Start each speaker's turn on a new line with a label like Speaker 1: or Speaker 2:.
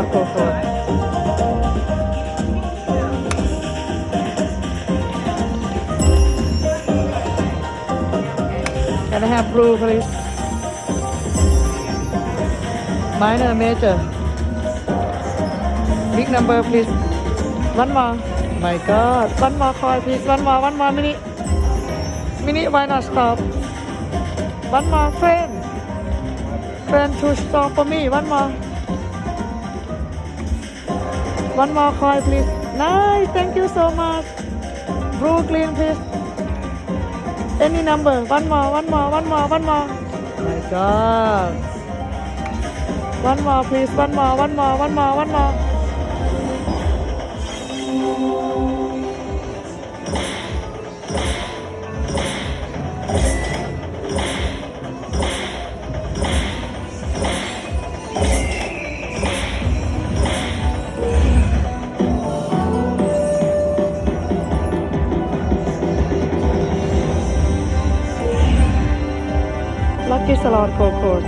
Speaker 1: Salon Coco. Can I have blue, please? Minor, major. Big number, please. One more. My God. One more coin, please. One more. Mini. Mini, why not stop? One more, friend. Friend to stop for me. One more. One more coin, please. Nice. Thank you so much. Blue, green, please. Any number. One more. My God. One more, please. One more. Lucky Salon Coco.